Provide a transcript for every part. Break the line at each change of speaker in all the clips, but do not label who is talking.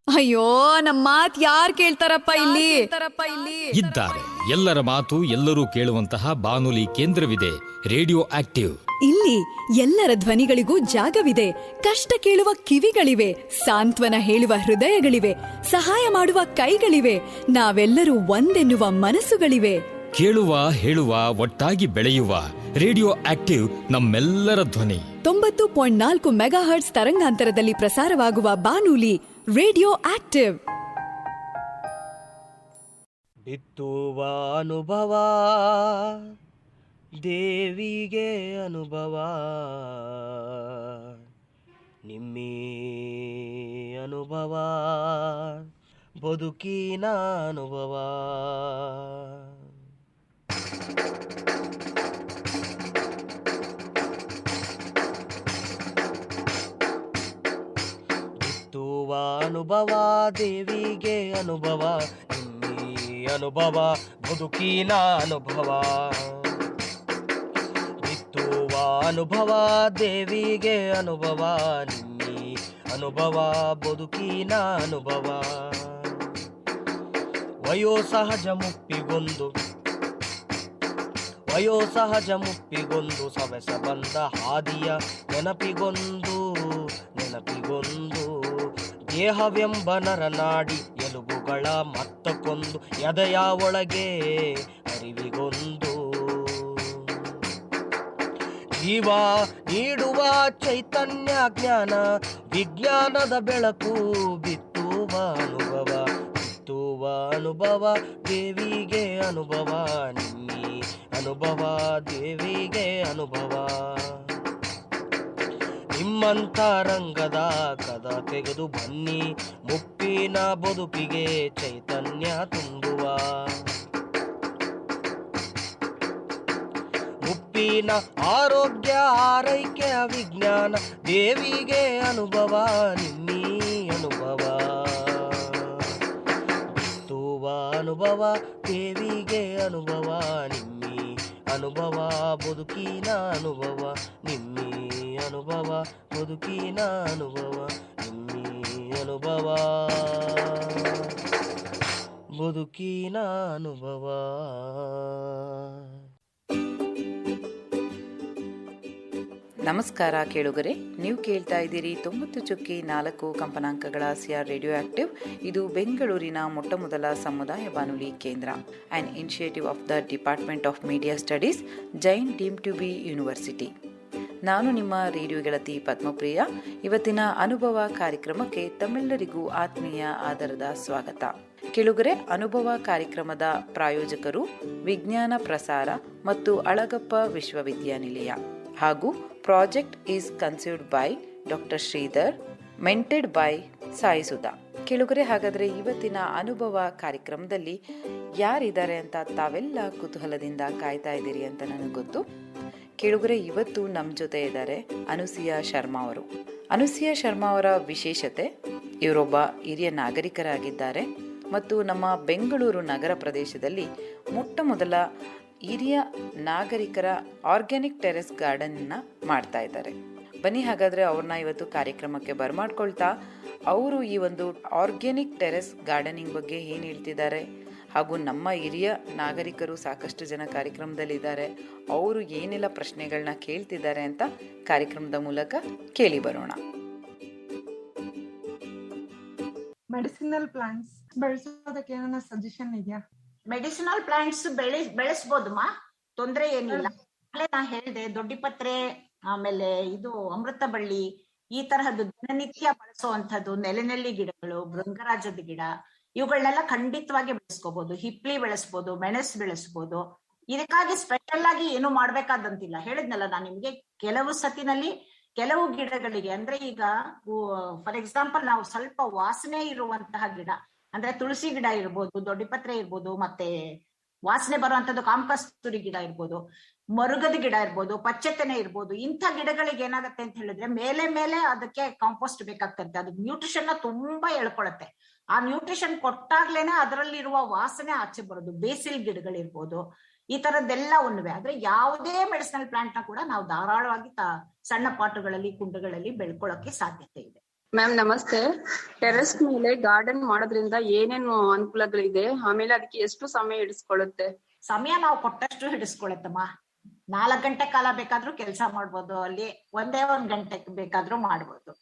ಅಯ್ಯೋ, ನಮ್ ಮಾತ್ ಯಾರ್ ಕೇಳ್ತಾರಪ್ಪ ಇಲ್ಲಿ.
ಇದ್ದಾರೆ, ಎಲ್ಲರ ಮಾತು ಎಲ್ಲರೂ ಕೇಳುವಂತಹ ಬಾನುಲಿ ಕೇಂದ್ರವಿದೆ. Radio active.
ಇಲ್ಲಿ ಎಲ್ಲರ ಧ್ವನಿಗಳಿಗೂ ಜಾಗವಿದೆ. ಕಷ್ಟ ಕೇಳುವ ಕಿವಿಗಳಿವೆ, ಸಾಂತ್ವನ ಹೇಳುವ ಹೃದಯಗಳಿವೆ, ಸಹಾಯ ಮಾಡುವ ಕೈಗಳಿವೆ. ನಾವೆಲ್ಲರೂ ಒಂದೆನ್ನುವ ಮನಸ್ಸುಗಳಿವೆ.
ಕೇಳುವ ಹೇಳುವ ಒಟ್ಟಾಗಿ ಬೆಳೆಯುವ ರೇಡಿಯೋ ಆಕ್ಟಿವ್ ನಮ್ಮೆಲ್ಲರ ಧ್ವನಿ.
90.4 ಮೆಗಾಹರ್ಟ್ಸ್ ತರಂಗಾಂತರದಲ್ಲಿ ಪ್ರಸಾರವಾಗುವ ಬಾನುಲಿ ರೇಡಿಯೋ ಆಕ್ಟಿವ್.
ಬಿತ್ತುವ ಅನುಭವ ದೇವಿಗೆ ಅನುಭವ, ನಿಮ್ಮಿ ಅನುಭವ ಬದುಕಿನ ಅನುಭವ. ಬಿತ್ತುವ ಅನುಭವ ದೇವಿಗೆ ಅನುಭವ, ಅನುಭವ ಬದುಕಿನ ಅನುಭವ. ಬಿತ್ತುವ ಅನುಭವ ದೇವಿಗೆ ಅನುಭವ, ನಿಮ್ಮಿ ಅನುಭವ ಬದುಕಿನ ಅನುಭವ. ವಯೋಸಹಜ ಮುಪ್ಪಿಗೊಂದು ಸವೆಸ ಬಂದ ಹಾದಿಯ ನೆನಪಿಗೊಂದು ದೇಹವೆಂಬ ನರನಾಡಿ ಎಲುಬುಗಳ ಮತ್ತಕ್ಕೊಂದು ಎದೆಯ ಒಳಗೆ ಅರಿವಿಗೊಂದು ಜೀವ ನೀಡುವ ಚೈತನ್ಯ ಜ್ಞಾನ ವಿಜ್ಞಾನದ ಬೆಳಕು. ಬಿತ್ತುವ ಅನುಭವ ದೇವಿಗೆ ಅನುಭವ, ನಿಮ್ಮಿ ಅನುಭವ ದೇವಿಗೆ ಅನುಭವ. ನಿಮ್ಮಂತರಂಗದ ಕದ ತೆಗೆದು ಬನ್ನಿ, ಮುಪ್ಪಿನ ಬದುಕಿಗೆ ಚೈತನ್ಯ ತುಂಬುವ. ಮುಪ್ಪಿನ ಆರೋಗ್ಯ ಆರೈಕೆ ವಿಜ್ಞಾನ ದೇವಿಗೆ ಅನುಭವ, ನಿಮ್ಮಿ ಅನುಭವ. ಬಿತ್ತುವ ಅನುಭವ ದೇವಿಗೆ ಅನುಭವ, ನಿಮ್ಮಿ ಅನುಭವ ಬದುಕಿನ ಅನುಭವ, ನಿಮ್ಮಿ ಅನುಭವ ಬದುಕಿನ ಅನುಭವ, ನಿಮ್ಮಿ ಅನುಭವ ಬದುಕಿನ ಅನುಭವ.
ನಮಸ್ಕಾರ ಕೇಳುಗರೆ, ನೀವು ಕೇಳ್ತಾ ಇದ್ದೀರಿ 90.4 ಕಂಪನಾಂಕಗಳ ಸಿಆರ್ ರೇಡಿಯೋ ಆಕ್ಟಿವ್. ಇದು ಬೆಂಗಳೂರಿನ ಮೊಟ್ಟಮೊದಲ ಸಮುದಾಯ ಬಾನುಲಿ ಕೇಂದ್ರ, an initiative of the department of media studies, Jain deemed to be university. ನಾನು ನಿಮ್ಮ ರೇಡಿಯೋ ಗೆಳತಿ ಪದ್ಮಪ್ರಿಯ. ಇವತ್ತಿನ ಅನುಭವ ಕಾರ್ಯಕ್ರಮಕ್ಕೆ ತಮ್ಮೆಲ್ಲರಿಗೂ ಆತ್ಮೀಯ ಆದರದ ಸ್ವಾಗತ. ಕೇಳುಗರೆ, ಅನುಭವ ಕಾರ್ಯಕ್ರಮದ ಪ್ರಾಯೋಜಕರು ವಿಜ್ಞಾನ ಪ್ರಸಾರ ಮತ್ತು ಅಳಗಪ್ಪ ವಿಶ್ವವಿದ್ಯಾನಿಲಯ ಹಾಗೂ project is conceived by doctor Sridhar, mentored by Saisudha. ಕೇಳುಗರೆ, ಹಾಗಾದರೆ ಇವತ್ತಿನ ಅನುಭವ ಕಾರ್ಯಕ್ರಮದಲ್ಲಿ ಯಾರಿದ್ದಾರೆ ಅಂತ ತಾವೆಲ್ಲ ಕುತೂಹಲದಿಂದ ಕಾಯ್ತಾ ಇದ್ದೀರಿ ಅಂತ ನನಗೆ ಗೊತ್ತು. ಕೇಳುಗರೆ, ಇವತ್ತು ನಮ್ಮ ಜೊತೆ ಇದ್ದಾರೆ ಅನುಸೂಯ ಶರ್ಮಾ ಅವರು. ಅನುಸೂಯ ಶರ್ಮಾ ಅವರ ವಿಶೇಷತೆ, ಇವರೊಬ್ಬ ಹಿರಿಯ ನಾಗರಿಕರಾಗಿದ್ದಾರೆ ಮತ್ತು ನಮ್ಮ ಬೆಂಗಳೂರು ನಗರ ಪ್ರದೇಶದಲ್ಲಿ ಮೊಟ್ಟ ಮೊದಲ ಹಿರಿಯ ನಾಗರಿಕರ ಆರ್ಗ್ಯಾನಿಕ್ ಟೆರೆಸ್ ಗಾರ್ಡನ್ನ ಮಾಡ್ತಾ ಇದ್ದಾರೆ. ಬನ್ನಿ ಹಾಗಾದರೆ ಅವ್ರನ್ನ ಇವತ್ತು ಕಾರ್ಯಕ್ರಮಕ್ಕೆ ಬರಮಾಡ್ಕೊಳ್ತಾ ಅವರು ಈ ಒಂದು ಆರ್ಗ್ಯಾನಿಕ್ ಟೆರೆಸ್ ಗಾರ್ಡನಿಂಗ್ ಬಗ್ಗೆ ಏನು ಹೇಳ್ತಿದ್ದಾರೆ ಹಾಗೂ ನಮ್ಮ ಹಿರಿಯ ನಾಗರಿಕರು ಸಾಕಷ್ಟು ಜನ ಕಾರ್ಯಕ್ರಮದಲ್ಲಿದ್ದಾರೆ, ಅವರು ಏನೆಲ್ಲ ಪ್ರಶ್ನೆಗಳನ್ನ ಕೇಳ್ತಿದ್ದಾರೆ ಅಂತ ಕಾರ್ಯಕ್ರಮದ ಮೂಲಕ ಕೇಳಿ ಬರೋಣ.
ಮೆಡಿಸಿನಲ್ ಪ್ಲಾಂಟ್ಸ್ ಬೆಳೆಸೋದಕ್ಕೆ ಏನಾರ ಸಜೆಷನ್ ಇದೆಯಾ?
ಮೆಡಿಸಿನಲ್ ಪ್ಲಾಂಟ್ಸ್ ಬೆಳೆಸಬಹುದಮ್ಮ, ತೊಂದ್ರೆ ಏನಿಲ್ಲ. ನಾ ಹೇಳಿದೆ ದೊಡ್ಡಿಪತ್ರೆ, ಆಮೇಲೆ ಇದು ಅಮೃತ ಬಳ್ಳಿ, ಈ ತರಹದ್ದು ದಿನನಿತ್ಯ ಬಳಸುವಂತದ್ದು ನೆಲೆನೆಲ್ಲಿ ಗಿಡಗಳು, ಭೃಂಗರಾಜದ ಗಿಡ, ಇವುಗಳನ್ನೆಲ್ಲ ಖಂಡಿತವಾಗಿ ಬೆಳೆಸ್ಕೋಬಹುದು. ಹಿಪ್ಲಿ ಬೆಳೆಸ್ಬೋದು, ಮೆಣಸು ಬೆಳೆಸ್ಬೋದು. ಇದಕ್ಕಾಗಿ ಸ್ಪೆಷಲ್ ಆಗಿ ಏನು ಮಾಡ್ಬೇಕಾದಂತಿಲ್ಲ. ಹೇಳಿದ್ನಲ್ಲ ನಾನು ನಿಮ್ಗೆ, ಕೆಲವು ಸತಿನಲ್ಲಿ ಕೆಲವು ಗಿಡಗಳಿಗೆ, ಅಂದ್ರೆ ಈಗ ಫಾರ್ ಎಕ್ಸಾಂಪಲ್ ನಾವು ಸ್ವಲ್ಪ ವಾಸನೆ ಇರುವಂತಹ ಗಿಡ ಅಂದ್ರೆ ತುಳಸಿ ಗಿಡ ಇರ್ಬೋದು, ದೊಡ್ಡಿಪತ್ರೆ ಇರ್ಬೋದು, ಮತ್ತೆ ವಾಸನೆ ಬರುವಂತದ್ದು ಕಾಮಕಸ್ತೂರಿ ಗಿಡ ಇರ್ಬೋದು, ಮರುಗದ ಗಿಡ ಇರ್ಬೋದು, ಪಚ್ಚೆತೆನೆ ಇರ್ಬೋದು. ಇಂಥ ಗಿಡಗಳಿಗೆ ಏನಾಗತ್ತೆ ಅಂತ ಹೇಳಿದ್ರೆ ಮೇಲೆ ಅದಕ್ಕೆ ಕಾಂಪೋಸ್ಟ್ ಬೇಕಾಗ್ತದೆ. ಅದು ನ್ಯೂಟ್ರಿಷನ್ ತುಂಬಾ ಎಳ್ಕೊಳತ್ತೆ. ಆ ನ್ಯೂಟ್ರಿಷನ್ ಕೊಟ್ಟಾಗ್ಲೇನೆ ಅದರಲ್ಲಿರುವ ವಾಸನೆ ಆಚೆ ಬರೋದು. ಬೇಸಿಲ್ ಗಿಡಗಳಿರ್ಬೋದು, ಈ ತರದ್ದೆಲ್ಲ ಉಣ್ವೆ. ಆದ್ರೆ ಯಾವುದೇ ಮೆಡಿಸಿನಲ್ ಪ್ಲಾಂಟ್ ನ ಕೂಡ ನಾವು ಧಾರಾಳವಾಗಿ ಸಣ್ಣ ಪಾಟುಗಳಲ್ಲಿ, ಕುಂಡಗಳಲ್ಲಿ ಬೆಳ್ಕೊಳ್ಳೋಕೆ ಸಾಧ್ಯತೆ ಇದೆ.
ಮ್ಯಾಮ್ ನಮಸ್ತೆ. ಟೆರೆಸ್ ಮೇಲೆ ಗಾರ್ಡನ್ ಮಾಡೋದ್ರಿಂದ ಏನೇನು ಅನುಕೂಲಗಳಿದೆ, ಆಮೇಲೆ ಅದಕ್ಕೆ ಎಷ್ಟು ಸಮಯ ಹಿಡಿಸ್ಕೊಳ್ಳುತ್ತೆ?
ಸಮಯ ನಾವು ಕೊಟ್ಟಷ್ಟು ಹಿಡಿಸ್ಕೊಳತ್ತಮ್ಮ. 4 ಗಂಟೆ ಕಾಲ ಬೇಕಾದ್ರೂ ಕೆಲಸ ಮಾಡ್ಬೋದು, ಅಲ್ಲಿ ಒಂದೇ 1 ಗಂಟೆ ಬೇಕಾದ್ರೂ ಮಾಡ್ಬೋದು.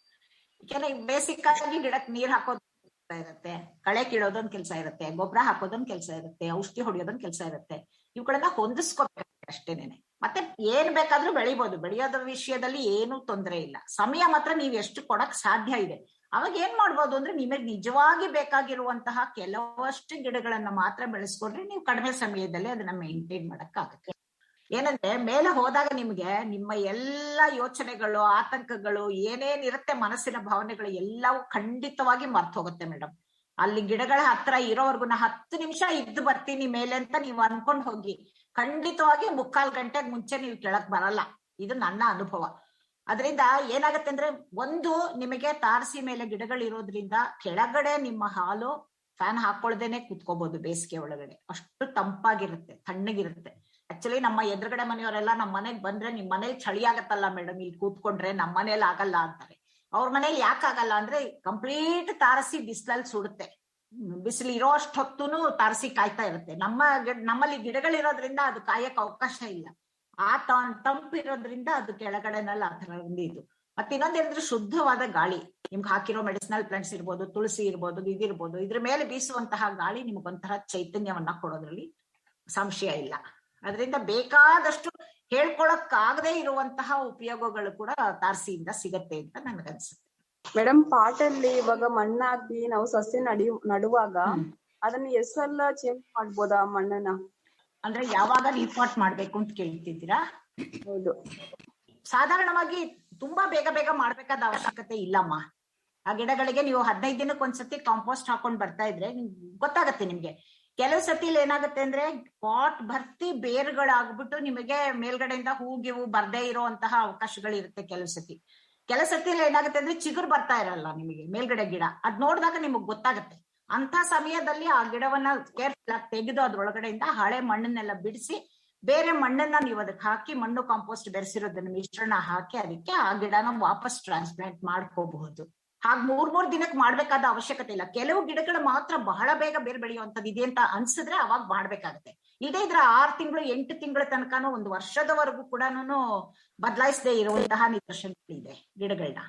ಯಾಕೆಂದ್ರೆ ಬೇಸಿಕ್ ಆಗಿ ಗಿಡಕ್ಕೆ ನೀರ್ ಹಾಕೋದ್ ಕೆಲ್ಸ ಇರುತ್ತೆ, ಕಳೆ ಕೀಳೋದೊಂದ್ ಕೆಲಸ ಇರುತ್ತೆ, ಗೊಬ್ಬರ ಹಾಕೋದೊಂದ್ ಕೆಲಸ ಇರುತ್ತೆ, ಔಷಧಿ ಹೊಡಿಯೋದೊಂದ್ ಕೆಲಸ ಇರುತ್ತೆ. ಇವುಗಳನ್ನ ಹೊಂದಿಸ್ಕೋಬೇಕು ಅಷ್ಟೇನೆ. ಮತ್ತೆ ಏನ್ ಬೇಕಾದ್ರೂ ಬೆಳಿಬೋದು, ಬೆಳೆಯೋದ್ರ ವಿಷಯದಲ್ಲಿ ಏನು ತೊಂದರೆ ಇಲ್ಲ. ಸಮಯ ಮಾತ್ರ ನೀವ್ ಎಷ್ಟು ಕೊಡಕ್ ಸಾಧ್ಯ ಇದೆ. ಅವಾಗ ಏನ್ ಮಾಡ್ಬೋದು ಅಂದ್ರೆ ನಿಮಗೆ ನಿಜವಾಗಿ ಬೇಕಾಗಿರುವಂತಹ ಕೆಲವಷ್ಟು ಗಿಡಗಳನ್ನ ಮಾತ್ರ ಬೆಳೆಸ್ಕೊಂಡ್ರೆ ನೀವು ಕಡಿಮೆ ಸಮಯದಲ್ಲಿ ಅದನ್ನ ಮೇಂಟೈನ್ ಮಾಡಕ್ ಆಗುತ್ತೆ. ಏನಂದ್ರೆ ಮೇಲೆ ಹೋದಾಗ ನಿಮ್ಗೆ ನಿಮ್ಮ ಎಲ್ಲಾ ಯೋಚನೆಗಳು, ಆತಂಕಗಳು, ಏನೇನಿರುತ್ತೆ ಮನಸ್ಸಿನ ಭಾವನೆಗಳು ಎಲ್ಲವೂ ಖಂಡಿತವಾಗಿ ಮರ್ತು ಹೋಗುತ್ತೆ ಮೇಡಮ್. ಅಲ್ಲಿ ಗಿಡಗಳ ಹತ್ರ ಇರೋವರ್ಗು 10 ನಿಮಿಷ ಇದ್ದು ಬರ್ತೀನಿ ಮೇಲೆ ಅಂತ ನೀವು ಅನ್ಕೊಂಡ್ ಹೋಗಿ, ಖಂಡಿತವಾಗಿ 3/4 ಗಂಟೆಗೆ ಮುಂಚೆ ನೀವು ಕೆಳಕ್ ಬರಲ್ಲ. ಇದು ನನ್ನ ಅನುಭವ. ಅದರಿಂದ ಏನಾಗತ್ತೆ ಅಂದ್ರೆ, ಒಂದು ನಿಮಗೆ ತಾರಸಿ ಮೇಲೆ ಗಿಡಗಳಿರೋದ್ರಿಂದ ಕೆಳಗಡೆ ನಿಮ್ಮ ಹಾಲು ಫ್ಯಾನ್ ಹಾಕೊಳ್ದೇನೆ ಕೂತ್ಕೋಬಹುದು ಬೇಸಿಗೆ ಒಳಗಡೆ. ಅಷ್ಟು ತಂಪಾಗಿರುತ್ತೆ, ತಣ್ಣಗಿರುತ್ತೆ. ಆಕ್ಚುಲಿ ನಮ್ಮ ಎದುರುಗಡೆ ಮನೆಯವರೆಲ್ಲ ನಮ್ಮ ಮನೆಗ್ ಬಂದ್ರೆ ನಿಮ್ ಮನೇಲಿ ಚಳಿ ಆಗತ್ತಲ್ಲ ಮೇಡಮ್ ಇಲ್ಲಿ ಕೂತ್ಕೊಂಡ್ರೆ, ನಮ್ಮ ಮನೇಲಿ ಆಗಲ್ಲ ಅಂತಾರೆ. ಅವ್ರ ಮನೇಲಿ ಯಾಕಾಗಲ್ಲ ಅಂದ್ರೆ ಕಂಪ್ಲೀಟ್ ತಾರಸಿ ಬಿಸಿಲಲ್ಲಿ ಸುಡುತ್ತೆ. ಬಿಸಿಲು ಇರೋ ಅಷ್ಟು ಹೊತ್ತುನು ತಾರಸಿ ಕಾಯ್ತಾ ಇರುತ್ತೆ. ನಮ್ಮಲ್ಲಿ ಗಿಡಗಳಿರೋದ್ರಿಂದ ಅದು ಕಾಯಕ್ ಅವಕಾಶ ಇಲ್ಲ. ಆ ತಂಪು ಇರೋದ್ರಿಂದ ಅದು ಕೆಳಗಡೆನಲ್ಲಿ ಆ ತರ ಇದು. ಮತ್ತೆ ಇನ್ನೊಂದೇನಂದ್ರೆ ಶುದ್ಧವಾದ ಗಾಳಿ. ನಿಮ್ಗೆ ಹಾಕಿರೋ ಮೆಡಿಸಿನಲ್ ಪ್ಲಾಂಟ್ಸ್ ಇರ್ಬೋದು, ತುಳಸಿ ಇರ್ಬೋದು, ಇದಿರ್ಬೋದು, ಇದ್ರ ಮೇಲೆ ಬೀಸುವಂತಹ ಗಾಳಿ ನಿಮ್ಗೊಂಥರ ಚೈತನ್ಯವನ್ನ ಕೊಡೋದ್ರಲ್ಲಿ ಸಂಶಯ ಇಲ್ಲ. ಅದರಿಂದ ಬೇಕಾದಷ್ಟು ಹೇಳ್ಕೊಳಕ್ ಆಗದೆ ಇರುವಂತಹ ಉಪಯೋಗಗಳು ಕೂಡ ತಾರಸಿಯಿಂದ ಸಿಗತ್ತೆ ಅಂತ ನನ್ಗನ್ಸುತ್ತೆ.
ಮೇಡಮ್, ಪಾಟಲ್ಲಿ ಇವಾಗ ಮಣ್ಣಾಕಿ ನಾವು ಸಸ್ಯ ನಡುವಾಗ ಅದನ್ನ ಎಷ್ಟೆಲ್ಲ ಚೇಂಜ್ ಮಾಡ್ಬೋದಾ ಮಣ್ಣನ್ನ?
ಅಂದ್ರೆ ಯಾವಾಗ ರೀಪಾಟ್ ಮಾಡ್ಬೇಕು ಅಂತ ಕೇಳ್ತಿದ್ದೀರಾ?
ಹೌದು.
ಸಾಧಾರಣವಾಗಿ ತುಂಬಾ ಬೇಗ ಬೇಗ ಮಾಡ್ಬೇಕಾದ ಅವಶ್ಯಕತೆ ಇಲ್ಲಮ್ಮ. ಆ ಗಿಡಗಳಿಗೆ ನೀವು 15 ದಿನಕ್ಕೆ ಒಂದ್ಸತಿ ಕಾಂಪೋಸ್ಟ್ ಹಾಕೊಂಡ್ ಬರ್ತಾ ಇದ್ರೆ ಗೊತ್ತಾಗತ್ತೆ ನಿಮ್ಗೆ. ಕೆಲವು ಸತಿಲಿ ಏನಾಗುತ್ತೆ ಅಂದ್ರೆ ಪಾಟ್ ಭರ್ತಿ ಬೇರುಗಳಾಗ್ಬಿಟ್ಟು ನಿಮಗೆ ಮೇಲ್ಗಡೆಯಿಂದ ಹೂಗಿವು ಬರ್ದೇ ಇರುವಂತಹ ಅವಕಾಶಗಳಿರುತ್ತೆ. ಕೆಲವು ಸತಿಲಿ ಏನಾಗುತ್ತೆ ಅಂದ್ರೆ ಚಿಗುರು ಬರ್ತಾ ಇರಲ್ಲ ನಿಮಗೆ ಮೇಲ್ಗಡೆ ಗಿಡ. ಅದ್ ನೋಡಿದಾಗ ನಿಮಗ್ ಗೊತ್ತಾಗತ್ತೆ. ಅಂತ ಸಮಯದಲ್ಲಿ ಆ ಗಿಡವನ್ನ ಕೇರ್ಫುಲ್ ಆಗಿ ತೆಗೆದು ಅದ್ರೊಳಗಡೆಯಿಂದ ಹಳೆ ಮಣ್ಣನ್ನೆಲ್ಲ ಬಿಡಿಸಿ ಬೇರೆ ಮಣ್ಣನ್ನ ನೀವು ಅದಕ್ಕೆ ಹಾಕಿ, ಮಣ್ಣು ಕಾಂಪೋಸ್ಟ್ ಬೆರೆಸಿರೋದನ್ನ ಮಿಶ್ರಣ ಹಾಕಿ ಅದಕ್ಕೆ ಆ ಗಿಡನ ವಾಪಸ್ ಟ್ರಾನ್ಸ್ಪ್ಲಾಂಟ್ ಮಾಡ್ಕೋಬಹುದು. ಹಾಗೆ 3 ದಿನಕ್ಕೆ ಮಾಡ್ಬೇಕಾದ ಅವಶ್ಯಕತೆ ಇಲ್ಲ. ಕೆಲವು ಗಿಡಗಳು ಮಾತ್ರ ಬಹಳ ಬೇಗ ಬೇರೆ ಬೆಳೆಯುವಂತದ್ದು ಇದೆ ಅಂತ ಅನ್ಸಿದ್ರೆ ಅವಾಗ ಮಾಡ್ಬೇಕಾಗತ್ತೆ. ಇದೇ ಇದ್ರ 6 ತಿಂಗಳು 8 ತಿಂಗಳ ತನಕನೂ 1 ವರ್ಷದವರೆಗೂ ಕೂಡ ಬದಲಾಯಿಸದೇ ಇರುವಂತಹ ನಿದರ್ಶನಗಳಿದೆ ಗಿಡಗಳನ್ನ.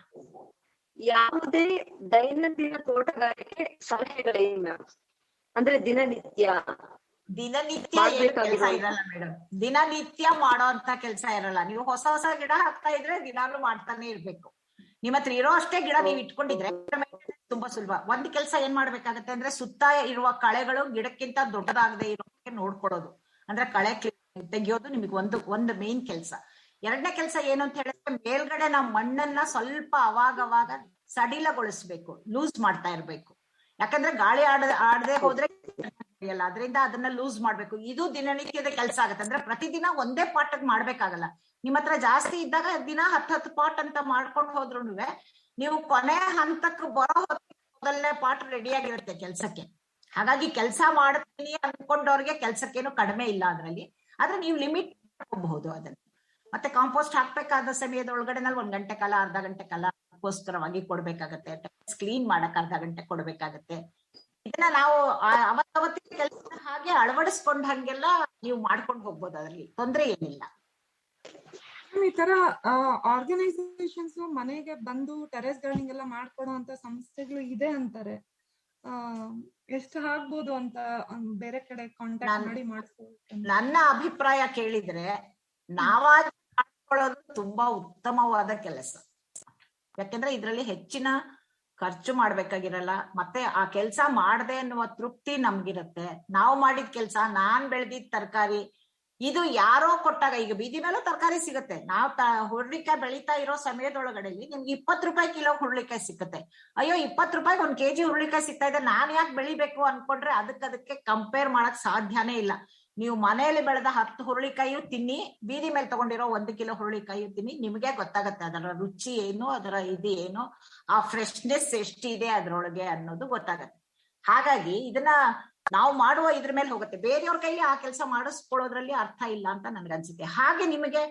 ಯಾವುದೇ ದೈನಂದಿನ ತೋಟಗಾರಿಕೆ ಸಲಹೆಗಳೇನು? ಅಂದ್ರೆ ದಿನನಿತ್ಯ
ಕೆಲಸ ಇರಲ್ಲ ಮೇಡಮ್. ದಿನನಿತ್ಯ ಮಾಡೋ ಅಂತ ಕೆಲಸ ಇರಲ್ಲ. ನೀವು ಹೊಸ ಹೊಸ ಗಿಡ ಹಾಕ್ತಾ ಇದ್ರೆ ದಿನಾನು ಮಾಡ್ತಾನೆ ಇರ್ಬೇಕು. ನಿಮ್ಮ ಹತ್ರ ಇರೋ ಅಷ್ಟೇ ಗಿಡ ನೀವು ಇಟ್ಕೊಂಡಿದ್ರೆ ತುಂಬಾ ಸುಲಭ. ಒಂದ್ ಕೆಲಸ ಏನ್ ಮಾಡ್ಬೇಕಾಗತ್ತೆ ಅಂದ್ರೆ, ಸುತ್ತ ಇರುವ ಕಳೆಗಳು ಗಿಡಕ್ಕಿಂತ ದೊಡ್ಡದಾಗದೆ ಇರೋಕೆ ನೋಡ್ಕೊಡೋದು. ಅಂದ್ರೆ ಕಳೆ ತೆಗಿಯೋದು ನಿಮಗೆ ಒಂದು ಮೇನ್ ಕೆಲಸ. 2ನೇ ಕೆಲಸ ಏನು ಅಂತ ಹೇಳಿದ್ರೆ, ಮೇಲ್ಗಡೆ ನಾವು ಮಣ್ಣನ್ನ ಸ್ವಲ್ಪ ಅವಾಗವಾಗ ಸಡಿಲಗೊಳಿಸ್ಬೇಕು, ಲೂಸ್ ಮಾಡ್ತಾ ಇರ್ಬೇಕು. ಯಾಕಂದ್ರೆ ಗಾಳಿ ಆಡದೆ ಹೋದ್ರೆ ಅದರಿಂದ ಅದನ್ನ ಲೂಸ್ ಮಾಡ್ಬೇಕು. ಇದು ದಿನನಿತ್ಯದ ಕೆಲಸ ಆಗುತ್ತೆ. ಅಂದ್ರೆ ಪ್ರತಿದಿನ ಒಂದೇ ಪಾಟ್ ಮಾಡ್ಬೇಕಾಗಲ್ಲ. ನಿಮ್ಮ ಹತ್ರ ಜಾಸ್ತಿ ಇದ್ದಾಗ ದಿನ 10 ಪಾಟ್ ಅಂತ ಮಾಡ್ಕೊಂಡು ಹೋದ್ರು ನೀವು ಕೊನೆ ಹಂತಕ್ಕೆ ಬರೋ ಮೊದಲನೇ ಪಾಟ್ ರೆಡಿ ಆಗಿರುತ್ತೆ ಕೆಲ್ಸಕ್ಕೆ. ಹಾಗಾಗಿ ಕೆಲಸ ಮಾಡ್ತೀನಿ ಅನ್ಕೊಂಡವ್ರಿಗೆ ಕೆಲ್ಸಕ್ಕೇನು ಕಡಿಮೆ ಇಲ್ಲ ಅದ್ರಲ್ಲಿ. ಆದ್ರೆ ನೀವು ಲಿಮಿಟ್ ಮಾಡ್ಕೋಬಹುದು ಅದನ್ನ. ಮತ್ತೆ ಕಾಂಪೋಸ್ಟ್ ಹಾಕ್ಬೇಕಾದ ಸಮಯದೊಳಗಡೆನಲ್ಲಿ 1 ಗಂಟೆ ಕಾಲ, ಅರ್ಧ ಗಂಟೆ ಕಾಲ ಅದಕ್ಕೋಸ್ಕರವಾಗಿ ಕೊಡ್ಬೇಕಾಗತ್ತೆ. ಕ್ಲೀನ್ ಮಾಡಕ್ ಅರ್ಧ ಗಂಟೆ ಕೊಡ್ಬೇಕಾಗತ್ತೆ. ಇದನ್ನ ನಾವು ಅವತ್ತಿನ ಕೆಲಸ ಹಾಗೆ ಅಳವಡಿಸ್ಕೊಂಡ್ ಹಂಗೆಲ್ಲ ನೀವು ಮಾಡ್ಕೊಂಡು ಹೋಗ್ಬೋದು. ಅದ್ರಲ್ಲಿ ತೊಂದ್ರೆ ಏನಿಲ್ಲ.
ಈ ತರ ಆರ್ಗನೈಸೇಷನ್ಸ್ ಮನೆಗೆ ಬಂದು ಟೆರೆಸ್ ಗಾರ್ಡನಿಂಗ್ ಎಲ್ಲ ಮಾಡ್ಕೊಡೋ ಅಂತ ಸಂಸ್ಥೆಗಳು ಇದೆ ಅಂತಾರೆ. ಎಷ್ಟು ಆಗ್ಬೋದು ಅಂತ ಬೇರೆ ಕಡೆ ಕಾಂಟ್ಯಾಕ್ಟ್ ಮಾಡಿ ಮಾಡಿಸ್ಬೋದು?
ನನ್ನ ಅಭಿಪ್ರಾಯ ಕೇಳಿದ್ರೆ ನಾವಾಗಿ ಮಾಡ್ಕೊಳ್ಳೋದು ತುಂಬಾ ಉತ್ತಮವಾದ ಕೆಲಸ. ಯಾಕೆಂದ್ರೆ ಇದ್ರಲ್ಲಿ ಹೆಚ್ಚಿನ ಖರ್ಚು ಮಾಡ್ಬೇಕಾಗಿರಲ್ಲ. ಮತ್ತೆ ಆ ಕೆಲ್ಸ ಮಾಡ್ದೆ ಅನ್ನುವ ತೃಪ್ತಿ ನಮ್ಗಿರುತ್ತೆ. ನಾವು ಮಾಡಿದ ಕೆಲ್ಸ, ನಾನ್ ಬೆಳೆದಿದ್ ತರಕಾರಿ, ಇದು ಯಾರೋ ಕೊಟ್ಟಾಗ, ಈಗ ಬೀದಿ ಮೇಲೂ ತರಕಾರಿ ಸಿಗುತ್ತೆ. ನಾವು ಹುರುಳಿಕಾಯಿ ಬೆಳೀತಾ ಇರೋ ಸಮಯದೊಳಗಡೆಲಿ ನಿಮ್ಗೆ 20 ರೂಪಾಯಿ ಕಿಲೋ ಹುರುಳಿಕಾಯಿ ಸಿಗುತ್ತೆ. ಅಯ್ಯೋ 20 ರೂಪಾಯಿಗೆ 1 kg ಹುರುಳಿಕಾಯಿ ಸಿಗ್ತಾ ಇದೆ, ನಾನ್ ಯಾಕೆ ಬೆಳಿಬೇಕು ಅನ್ಕೊಂಡ್ರೆ ಅದಕ್ಕೆ ಕಂಪೇರ್ ಮಾಡಕ್ ಸಾಧ್ಯನೇ ಇಲ್ಲ. ನೀವು ಮನೆಯಲ್ಲಿ ಬೆಳೆದ 10 ಹುರುಳಿಕಾಯಿಯು ತಿನ್ನಿ, ಬೀದಿ ಮೇಲೆ ತಗೊಂಡಿರೋ 1 ಕಿಲೋ ಹುರುಳಿಕಾಯಿಯು ತಿನ್ನಿ, ನಿಮ್ಗೆ ಗೊತ್ತಾಗತ್ತೆ ಅದರ ರುಚಿ ಏನು, ಅದರ ಇದು ಏನು, ಆ ಫ್ರೆಶ್ನೆಸ್ ಎಷ್ಟಿದೆ ಅದ್ರೊಳಗೆ ಅನ್ನೋದು ಗೊತ್ತಾಗತ್ತೆ. ಹಾಗಾಗಿ ಇದನ್ನ ನಾವು ಮಾಡುವ ಇದ್ರ ಮೇಲೆ ಹೋಗುತ್ತೆ. ಬೇರೆಯವ್ರ ಕೈಲಿ ಆ ಕೆಲಸ ಮಾಡಿಸ್ಕೊಳ್ಳೋದ್ರಲ್ಲಿ ಅರ್ಥ ಇಲ್ಲ ಅಂತ ನನ್ಗನ್ಸುತ್ತೆ. ಹಾಗೆ ನಿಮಗೆ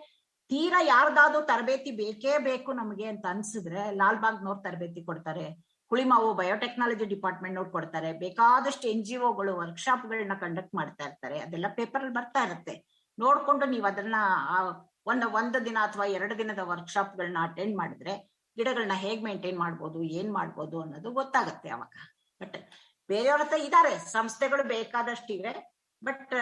ತೀರಾ ಯಾರ್ದಾದ್ರು ತರಬೇತಿ ಬೇಕೇ ಬೇಕು ನಮಗೆ ಅಂತ ಅನ್ಸಿದ್ರೆ ಲಾಲ್ಬಾಗ್ನವ್ರು ತರಬೇತಿ ಕೊಡ್ತಾರೆ, ಹುಳಿಮಾವು ಬಯೋಟೆಕ್ನಾಲಜಿ ಡಿಪಾರ್ಟ್ಮೆಂಟ್ ನೋಡ್ ಕೊಡ್ತಾರೆ, ಬೇಕಾದಷ್ಟು NGOಗಳು ವರ್ಕ್ಶಾಪ್ಗಳನ್ನ ಕಂಡಕ್ಟ್ ಮಾಡ್ತಾ ಇರ್ತಾರೆ. ಅದೆಲ್ಲ ಪೇಪರ್ ಅಲ್ಲಿ ಬರ್ತಾ ಇರುತ್ತೆ. ನೋಡ್ಕೊಂಡು ನೀವು ಅದನ್ನ ಒಂದು ದಿನ ಅಥವಾ 2 ದಿನದ ವರ್ಕ್ಶಾಪ್ಗಳನ್ನ ಅಟೆಂಡ್ ಮಾಡಿದ್ರೆ ಗಿಡಗಳನ್ನ ಹೇಗ್ ಮೇಂಟೈನ್ ಮಾಡ್ಬೋದು, ಏನ್ ಮಾಡ್ಬೋದು ಅನ್ನೋದು ಗೊತ್ತಾಗತ್ತೆ ಅವಾಗ. ಬಟ್ ಬೇರೆಯವ್ರ ಹತ್ರ ಇದಾರೆ ಸಂಸ್ಥೆಗಳು ಬೇಕಾದಷ್ಟಿವೆ, ಬಟ್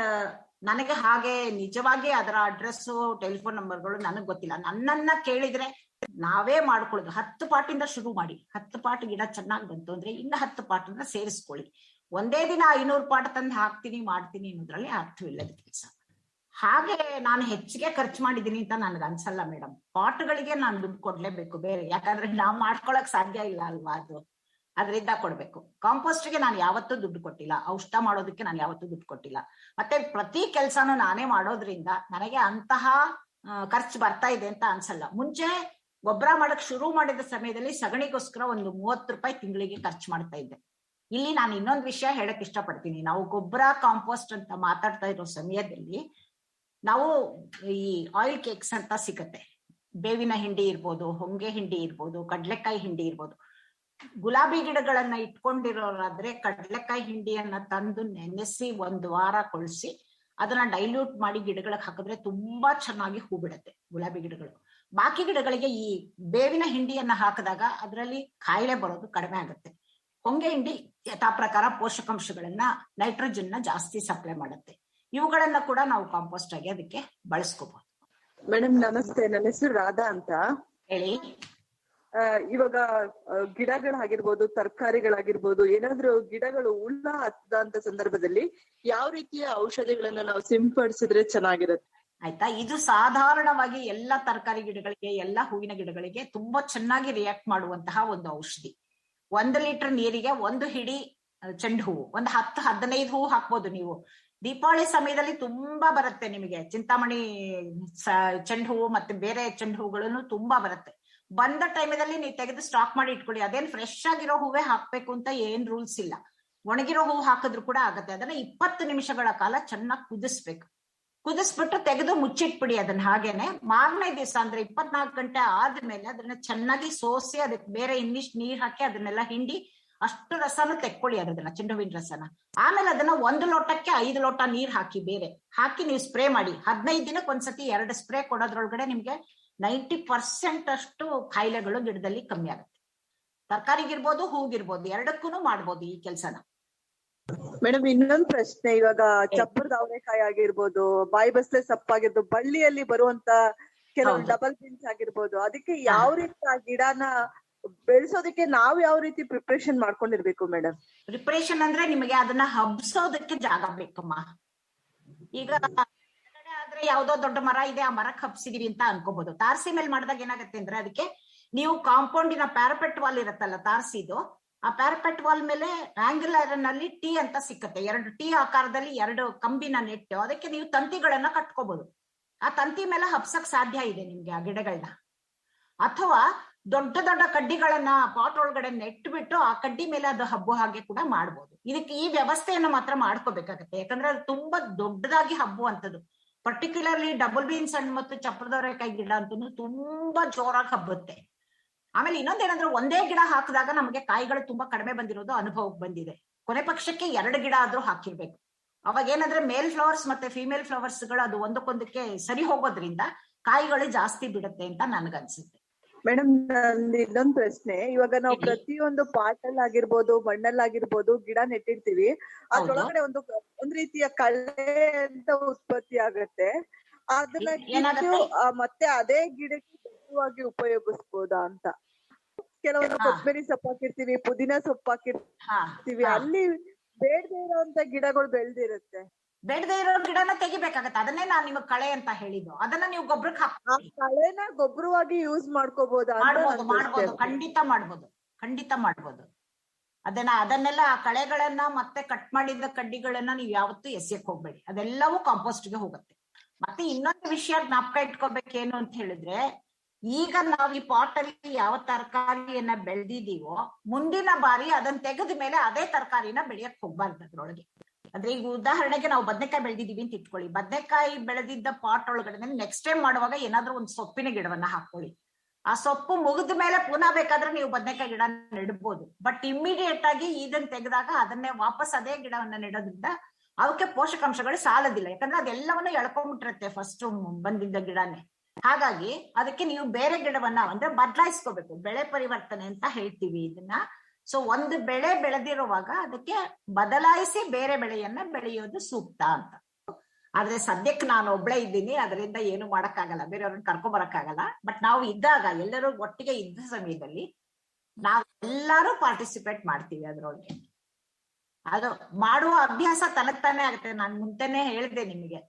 ನನಗೆ ಹಾಗೆ ನಿಜವಾಗಿ ಅದರ ಅಡ್ರೆಸ್ ಟೆಲಿಫೋನ್ ನಂಬರ್ಗಳು ನನಗ್ ಗೊತ್ತಿಲ್ಲ. ನನ್ನನ್ನ ಕೇಳಿದ್ರೆ ನಾವೇ ಮಾಡ್ಕೊಳ್ಳೋದು. 10 ಪಾಟಿಂದ ಶುರು ಮಾಡಿ, 10 ಪಾಟ್ ಗಿಡ ಚೆನ್ನಾಗಿ ಬಂತು ಅಂದ್ರೆ ಇನ್ನ 10 ಪಾಟನ್ನ ಸೇರಿಸ್ಕೊಳ್ಳಿ. ಒಂದೇ ದಿನ 500 ಪಾಟ್ ತಂದು ಹಾಕ್ತೀನಿ ಮಾಡ್ತೀನಿ ಅನ್ನೋದ್ರಲ್ಲಿ ಅರ್ಥವಿಲ್ಲದ ಕೆಲಸ. ಹಾಗೆ ನಾನು ಹೆಚ್ಚಿಗೆ ಖರ್ಚು ಮಾಡಿದೀನಿ ಅಂತ ನನ್ಗೆ ಅನ್ಸಲ್ಲ ಮೇಡಮ್. ಪಾಟ್ಗಳಿಗೆ ನಾನು ದುಡ್ಡು ಕೊಡ್ಲೇಬೇಕು ಬೇರೆ, ಯಾಕಂದ್ರೆ ನಾವ್ ಮಾಡ್ಕೊಳಕ್ ಸಾಧ್ಯ ಇಲ್ಲ ಅಲ್ವಾ, ಅದರಿಂದ ಕೊಡ್ಬೇಕು. ಕಾಂಪೋಸ್ಟ್ಗೆ ನಾನು ಯಾವತ್ತೂ ದುಡ್ಡು ಕೊಟ್ಟಿಲ್ಲ, ಔಷಧ ಮಾಡೋದಕ್ಕೆ ನಾನು ಯಾವತ್ತೂ ದುಡ್ಡು ಕೊಟ್ಟಿಲ್ಲ. ಮತ್ತೆ ಪ್ರತಿ ಕೆಲ್ಸಾನು ನಾನೇ ಮಾಡೋದ್ರಿಂದ ನನಗೆ ಅಂತಹ ಖರ್ಚು ಬರ್ತಾ ಇದೆ ಅಂತ ಅನ್ಸಲ್ಲ. ಮುಂಚೆ ಗೊಬ್ಬರ ಮಾಡಕ್ ಶುರು ಮಾಡಿದ ಸಮಯದಲ್ಲಿ ಸಗಣಿಗೋಸ್ಕರ ಒಂದು 30 ರೂಪಾಯಿ ತಿಂಗಳಿಗೆ ಖರ್ಚು ಮಾಡ್ತಾ ಇದ್ದೆ. ಇಲ್ಲಿ ನಾನು ಇನ್ನೊಂದು ವಿಷಯ ಹೇಳಕ್ ಇಷ್ಟಪಡ್ತೀನಿ. ನಾವು ಗೊಬ್ಬರ ಕಾಂಪೋಸ್ಟ್ ಅಂತ ಮಾತಾಡ್ತಾ ಇರೋ ಸಮಯದಲ್ಲಿ ನಾವು ಈ ಆಯಿಲ್ ಕೇಕ್ಸ್ ಅಂತ ಸಿಗತ್ತೆ. ಬೇವಿನ ಹಿಂಡಿ ಇರ್ಬೋದು, ಹೊಂಗೆ ಹಿಂಡಿ ಇರ್ಬೋದು, ಕಡ್ಲೆಕಾಯಿ ಹಿಂಡಿ ಇರ್ಬೋದು. ಗುಲಾಬಿ ಗಿಡಗಳನ್ನ ಇಟ್ಕೊಂಡಿರೋರಾದ್ರೆ ಕಡ್ಲೆಕಾಯಿ ಹಿಂಡಿಯನ್ನ ತಂದು ನೆನೆಸಿ 1 ವಾರ ಕೊಳ್ಸಿ ಅದನ್ನ ಡೈಲ್ಯೂಟ್ ಮಾಡಿ ಗಿಡಗಳಿಗೆ ಹಾಕಿದ್ರೆ ತುಂಬಾ ಚೆನ್ನಾಗಿ ಹೂ ಬಿಡುತ್ತೆ ಗುಲಾಬಿ ಗಿಡಗಳು. ಬಾಕಿ ಗಿಡಗಳಿಗೆ ಈ ಬೇವಿನ ಹಿಂಡಿಯನ್ನ ಹಾಕಿದಾಗ ಅದರಲ್ಲಿ ಕಾಯಿಲೆ ಬರೋದು ಕಡಿಮೆ ಆಗುತ್ತೆ. ಹೊಂಗೆ ಹಿಂಡಿ ಯಥಾ ಪ್ರಕಾರ ಪೋಷಕಾಂಶಗಳನ್ನ, ನೈಟ್ರೋಜನ್ ಜಾಸ್ತಿ ಸಪ್ಲೈ ಮಾಡುತ್ತೆ. ಇವುಗಳನ್ನ ಕೂಡ ನಾವು ಕಾಂಪೋಸ್ಟ್ ಆಗಿ ಅದಕ್ಕೆ ಬಳಸ್ಕೋಬಹುದು.
ಮೇಡಮ್ ನಮಸ್ತೆ, ನನ್ನ ಹೆಸರು ರಾಧಾ ಅಂತ.
ಹೇಳಿ.
ಇವಾಗ ಗಿಡಗಳಾಗಿರ್ಬೋದು, ತರಕಾರಿಗಳಾಗಿರ್ಬೋದು, ಏನಾದ್ರೂ ಗಿಡಗಳು ಹುಳ ಹತ್ತದಂತ ಸಂದರ್ಭದಲ್ಲಿ ಯಾವ ರೀತಿಯ ಔಷಧಿಗಳನ್ನ ನಾವು ಸಿಂಪಡಿಸಿದ್ರೆ ಚೆನ್ನಾಗಿರುತ್ತೆ?
ಆಯ್ತಾ, ಇದು ಸಾಧಾರಣವಾಗಿ ಎಲ್ಲಾ ತರಕಾರಿ ಗಿಡಗಳಿಗೆ, ಎಲ್ಲಾ ಹೂವಿನ ಗಿಡಗಳಿಗೆ ತುಂಬಾ ಚೆನ್ನಾಗಿ ರಿಯಾಕ್ಟ್ ಮಾಡುವಂತಹ ಒಂದು ಔಷಧಿ. 1 ಲೀಟರ್ ನೀರಿಗೆ 1 ಹಿಡಿ ಚೆಂಡು ಹೂವು, ಒಂದು 10-15 ಹೂವು ಹಾಕ್ಬೋದು ನೀವು. ದೀಪಾವಳಿ ಸಮಯದಲ್ಲಿ ತುಂಬಾ ಬರುತ್ತೆ ನಿಮಗೆ ಚಿಂತಾಮಣಿ ಚೆಂಡು ಹೂವು ಮತ್ತೆ ಬೇರೆ ಚೆಂಡು ಹೂಗಳನ್ನು ತುಂಬಾ ಬರುತ್ತೆ. ಬಂದ ಟೈಮಲ್ಲಿ ನೀವು ತೆಗೆದು ಸ್ಟಾಕ್ ಮಾಡಿ ಇಟ್ಕೊಳ್ಳಿ. ಅದೇನ್ ಫ್ರೆಶ್ ಆಗಿರೋ ಹೂವೇ ಹಾಕ್ಬೇಕು ಅಂತ ಏನ್ ರೂಲ್ಸ್ ಇಲ್ಲ. ಒಣಗಿರೋ ಹೂವು ಹಾಕಿದ್ರು ಕೂಡ ಆಗತ್ತೆ. ಅದನ್ನ 20 ನಿಮಿಷಗಳ ಕಾಲ ಚೆನ್ನಾಗಿ ಕುದಿಸ್ಬೇಕು. ಕುದಿಸ್ಬಿಟ್ಟು ತೆಗೆದು ಮುಚ್ಚಿಟ್ಬಿಡಿ ಅದನ್ನ ಹಾಗೇನೆ. ಮಾರನೇ ದಿವಸ ಅಂದ್ರೆ 24 ಗಂಟೆ ಆದ್ಮೇಲೆ ಅದನ್ನ ಚೆನ್ನಾಗಿ ಸೋಸಿ ಅದಕ್ಕೆ ಬೇರೆ ಇನ್ನಿಷ್ಟು ನೀರ್ ಹಾಕಿ ಅದನ್ನೆಲ್ಲ ಹಿಂಡಿ ಅಷ್ಟು ರಸನ ತೆಕ್ಕೊಳ್ಳಿ, ಅದನ್ನ ಚೆಂಡು ಹೂವಿನ ರಸನ. ಆಮೇಲೆ ಅದನ್ನ 1 ಲೋಟಕ್ಕೆ 5 ಲೋಟ ನೀರ್ ಹಾಕಿ ಬೇರೆ ಹಾಕಿ ನೀವು ಸ್ಪ್ರೇ ಮಾಡಿ. 15 ದಿನಕ್ಕೆ ಒಂದ್ಸತಿ 2 ಸ್ಪ್ರೇ ಕೊಡೋದ್ರೊಳಗಡೆ ನಿಮ್ಗೆ 90% ಅಷ್ಟು ಕಾಯಿಲೆಗಳು ಗಿಡದಲ್ಲಿ ಕಮ್ಮಿ ಆಗುತ್ತೆ. ತರಕಾರಿಗಿರ್ಬೋದು, ಹೂಗಿರ್ಬೋದು, ಎರಡಕ್ಕೂ ಮಾಡ್ಬೋದು ಈ ಕೆಲ್ಸನ.
ಮೇಡಮ್ ಇನ್ನೊಂದು ಪ್ರಶ್ನೆ, ಇವಾಗ ಚಪ್ಪರದ ಅವರೆಕಾಯಿ ಆಗಿರ್ಬೋದು, ಬಾಯಿ ಬಸ್ಲೆ ಸೊಪ್ಪಾಗಿರ್ಬೋದು, ಬಳ್ಳಿಯಲ್ಲಿ ಬರುವಂತ ಕೆಲವು ಡಬಲ್ ಬೀನ್ಸ್ ಆಗಿರ್ಬೋದು, ಅದಕ್ಕೆ ಯಾವ ರೀತಿ ಆ ಗಿಡನ ಬೆಳೆಸೋದಕ್ಕೆ ನಾವು ಯಾವ ರೀತಿ ಪ್ರಿಪರೇಷನ್ ಮಾಡ್ಕೊಂಡಿರ್ಬೇಕು ಮೇಡಮ್?
ಪ್ರಿಪರೇಷನ್ ಅಂದ್ರೆ ನಿಮಗೆ ಅದನ್ನ ಹಬ್ಸೋದಕ್ಕೆ ಜಾಗ ಬೇಕಮ್ಮ. ಈಗ ಆದ್ರೆ ಯಾವ್ದೋ ದೊಡ್ಡ ಮರ ಇದೆ, ಆ ಮರಕ್ಕೆ ಹಬ್ಸಿದೀವಿ ಅಂತ ಅನ್ಕೋಬಹುದು. ತಾರಸಿ ಮೇಲೆ ಮಾಡಿದಾಗ ಏನಾಗುತ್ತೆ ಅಂದ್ರೆ ಅದಕ್ಕೆ ನೀವು ಕಾಂಪೌಂಡಿನ ಪ್ಯಾರಪೆಟ್ ವಾಲ್ ಇರತ್ತಲ್ಲ ತಾರಸಿದು, ಆ ಪ್ಯಾರಪೆಟ್ ವಾಲ್ ಮೇಲೆ ಆಂಗ್ಯುಲರ್ ನಲ್ಲಿ ಟಿ ಅಂತ ಸಿಕ್ಕತ್ತೆ. 2 ಟಿ ಆಕಾರದಲ್ಲಿ 2 ಕಂಬಿನ ನೆಟ್ಟು ಅದಕ್ಕೆ ನೀವು ತಂತಿಗಳನ್ನ ಕಟ್ಕೋಬಹುದು. ಆ ತಂತಿ ಮೇಲೆ ಹಬ್ಸಕ್ ಸಾಧ್ಯ ಇದೆ ನಿಮ್ಗೆ ಆ ಗಿಡಗಳನ್ನ. ಅಥವಾ ದೊಡ್ಡ ದೊಡ್ಡ ಕಡ್ಡಿಗಳನ್ನ ಪಾಟ್ ಒಳಗಡೆ ನೆಟ್ಬಿಟ್ಟು ಆ ಕಡ್ಡಿ ಮೇಲೆ ಅದು ಹಬ್ಬೋ ಹಾಗೆ ಕೂಡ ಮಾಡ್ಬೋದು. ಇದಕ್ಕೆ ಈ ವ್ಯವಸ್ಥೆಯನ್ನ ಮಾತ್ರ ಮಾಡ್ಕೋಬೇಕಾಗತ್ತೆ, ಯಾಕಂದ್ರೆ ಅದು ತುಂಬಾ ದೊಡ್ಡದಾಗಿ ಹಬ್ಬುವಂಥದ್ದು. ಪರ್ಟಿಕ್ಯುಲರ್ಲಿ ಡಬಲ್ ಬೀನ್ಸ್ ಹಣ್ಣು ಮತ್ತು ಚಪ್ಪರದವರೆಕಾಯಿ ಗಿಡ ಅಂತೂ ತುಂಬಾ ಜೋರಾಗಿ ಹಬ್ಬುತ್ತೆ. ಆಮೇಲೆ ಇನ್ನೊಂದೇನಂದ್ರೆ ಒಂದೇ ಗಿಡ ಹಾಕಿದಾಗ ನಮಗೆ ಕಾಯಿಗಳು ತುಂಬಾ ಕಡಿಮೆ ಬಂದಿರೋದು ಅನುಭವಕ್ಕೆ ಬಂದಿದೆ. ಕೊನೆ ಪಕ್ಷಕ್ಕೆ 2 ಗಿಡ ಆದ್ರೂ ಹಾಕಿರ್ಬೇಕು. ಅವಾಗ ಏನಂದ್ರೆ ಮೇಲ್ ಫ್ಲವರ್ಸ್ ಮತ್ತೆ ಫಿಮೇಲ್ ಫ್ಲವರ್ಸ್ ಗಳು ಅದು ಒಂದಕ್ಕೊಂದಕ್ಕೆ ಸರಿ ಹೋಗೋದ್ರಿಂದ ಕಾಯಿಗಳು ಜಾಸ್ತಿ ಬಿಡುತ್ತೆ ಅಂತ ನನ್ಗನ್ಸುತ್ತೆ.
ಮೇಡಮ್ ನಂದು ಇನ್ನೊಂದು ಪ್ರಶ್ನೆ, ಇವಾಗ ನಾವು ಪ್ರತಿಯೊಂದು ಪಾಟಲ್ ಆಗಿರ್ಬೋದು, ಮಣ್ಣಲ್ಲಾಗಿರ್ಬೋದು ಗಿಡ ನೆಟ್ಟಿರ್ತೀವಿ, ಅದ್ರೊಳಗಡೆ ಒಂದ್ ರೀತಿಯ ಕಳೆ ಅಂತ ಉತ್ಪತ್ತಿ ಆಗತ್ತೆ. ಅದನ್ನ ಕಿತ್ತು ಮತ್ತೆ ಅದೇ ಗಿಡಕ್ಕೆ ಗೊಬ್ಬರವಾಗಿ ಉಪಯೋಗಿಸ್ಬೋದಾ ಅಂತ. ಕೆಲವೊಂದು ಕೊತ್ತಂಬರಿ ಸೊಪ್ಪು ಹಾಕಿರ್ತೀವಿ, ಪುದೀನ ಸೊಪ್ಪು ಹಾಕಿರ್ತೀವಿ, ಅಲ್ಲಿ ಬೇಡದೇ ಇರೋಂತ ಗಿಡಗಳು ಬೆಳ್ದಿರುತ್ತೆ.
ಬೇಡದೇ ಇರೋ ಗಿಡನ ತೆಗಿಬೇಕಾಗತ್ತೆ. ಅದನ್ನೇ ನಾನ್ ನಿಮಗ್ ಕಳೆ ಅಂತ ಹೇಳಿದ್ದು. ಅದನ್ನ ನೀವು ಗೊಬ್ಬರಕ್ಕೆ ಹಾಕಿ
ಕಳೆನ ಗೊಬ್ಬರವಾಗಿ ಯೂಸ್ ಮಾಡ್ಕೋಬಹುದಾ?
ಮಾಡ್ಬೋದು, ಖಂಡಿತ ಮಾಡ್ಬೋದು. ಅದನ್ನೆಲ್ಲ ಆ ಕಳೆಗಳನ್ನ ಮತ್ತೆ ಕಟ್ ಮಾಡಿದ ಕಡ್ಡಿಗಳನ್ನ ನೀವು ಯಾವತ್ತೂ ಎಸೆಯಕ್ ಹೋಗ್ಬೇಡಿ. ಅದೆಲ್ಲವೂ ಕಾಂಪೋಸ್ಟ್ಗೆ ಹೋಗುತ್ತೆ. ಮತ್ತೆ ಇನ್ನೊಂದು ವಿಷಯ ಜ್ಞಾಪಕ ಇಟ್ಕೋಬೇಕೇನು ಅಂತ ಹೇಳಿದ್ರೆ, ಈಗ ನಾವ್ ಈ ಪಾಟ್ ಅಲ್ಲಿ ಯಾವ ತರಕಾರಿಯನ್ನ ಬೆಳೆದಿದೀವೋ ಮುಂದಿನ ಬಾರಿ ಅದನ್ನ ತೆಗೆದ ಮೇಲೆ ಅದೇ ತರಕಾರಿನ ಬೆಳೆಯಕ್ ಹೋಗ್ಬಾರ್ದು. ಅದ್ರೊಳಗೆ ಅಂದ್ರೆ ಈಗ ಉದಾಹರಣೆಗೆ ನಾವು ಬದನೆಕಾಯಿ ಬೆಳೆದಿದೀವಿ ಅಂತ ಇಟ್ಕೊಳ್ಳಿ, ಬದನೆಕಾಯಿ ಬೆಳೆದಿದ್ದ ಪಾಟ್ ಒಳಗಡೆ ನೆಕ್ಸ್ಟ್ ಟೈಮ್ ಮಾಡುವಾಗ ಏನಾದ್ರೂ ಒಂದು ಸೊಪ್ಪಿನ ಗಿಡವನ್ನ ಹಾಕೊಳ್ಳಿ. ಆ ಸೊಪ್ಪು ಮುಗಿದ ಮೇಲೆ ಪುನಃ ಬೇಕಾದ್ರೆ ನೀವು ಬದನೆಕಾಯಿ ಗಿಡ ನೆಡ್ಬೋದು. ಬಟ್ ಇಮ್ಮಿಡಿಯೇಟ್ ಆಗಿ ಇದನ್ನ ತೆಗೆದಾಗ ಅದನ್ನೇ ವಾಪಸ್ ಅದೇ ಗಿಡವನ್ನ ನೆಡೋದ್ರಿಂದ ಅವಕ್ಕೆ ಪೋಷಕಾಂಶಗಳು ಸಾಲದಿಲ್ಲ, ಯಾಕಂದ್ರೆ ಅದೆಲ್ಲವನ್ನ ಎಳ್ಕೊಂಡ್ಬಿಟ್ಟಿರುತ್ತೆ ಫಸ್ಟ್ ಬಂದಿದ್ದ ಗಿಡನೇ. ಹಾಗಾಗಿ ಅದಕ್ಕೆ ನೀವು ಬೇರೆ ಗಿಡವನ್ನ ಅಂದ್ರೆ ಬದಲಾಯಿಸ್ಕೋಬೇಕು, ಬೆಳೆ ಪರಿವರ್ತನೆ ಅಂತ ಹೇಳ್ತೀವಿ ಇದನ್ನ. ಸೊ ಒಂದು ಬೆಳೆ ಬೆಳೆದಿರುವಾಗ ಅದಕ್ಕೆ ಬದಲಾಯಿಸಿ ಬೇರೆ ಬೆಳೆಯನ್ನ ಬೆಳೆಯೋದು ಸೂಕ್ತ ಅಂತ. ಆದ್ರೆ ಸದ್ಯಕ್ಕೆ ನಾನು ಒಬ್ಳೆ ಇದ್ದೀನಿ, ಅದರಿಂದ ಏನು ಮಾಡಕ್ಕಾಗಲ್ಲ, ಬೇರೆಯವ್ರನ್ನ ಕರ್ಕೊಂಡ್ ಬರಕ್ಕಾಗಲ್ಲ. ಬಟ್ ನಾವು ಇದ್ದಾಗ ಎಲ್ಲರೂ ಒಟ್ಟಿಗೆ ಇದ್ದ ಸಮಯದಲ್ಲಿ ನಾವೆಲ್ಲರೂ ಪಾರ್ಟಿಸಿಪೇಟ್ ಮಾಡ್ತೀವಿ ಅದ್ರೊಳಗೆ. ಅದು ಮಾಡುವ ಅಭ್ಯಾಸ ತನಗ್ತಾನೆ ಆಗುತ್ತೆ. ನಾನು ಮುಂಚೆನೆ ಹೇಳಿದೆ ನಿಮಗೆ,